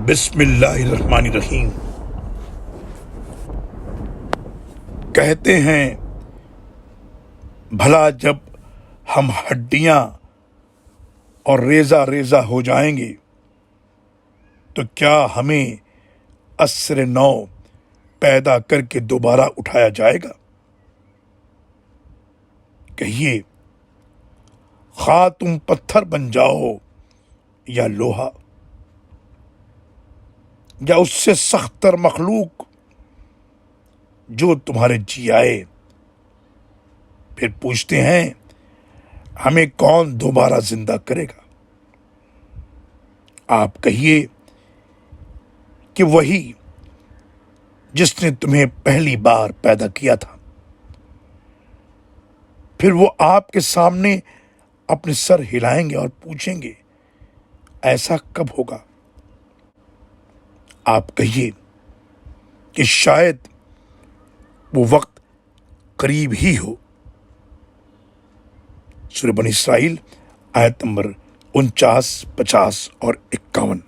बिस्मिल्लाहिर्रहमानिर्रहीम। कहते हैं भला जब हम हड्डियां और रेजा रेजा हो जाएंगे तो क्या हमें अस्र नौ पैदा करके दोबारा उठाया जाएगा? कहिए, खा तुम पत्थर बन जाओ या लोहा या उससे सख्तर मखलूक जो तुम्हारे जी आए। फिर पूछते हैं हमें कौन दोबारा जिंदा करेगा? आप कहिए कि वही जिसने तुम्हें पहली बार पैदा किया था। फिर वो आपके सामने अपने सर हिलाएंगे और पूछेंगे ऐसा कब होगा? आप कहिए कि शायद वो वक्त करीब ही हो। सूरह बनी इसराइल आयत नंबर 49, 50 और 51।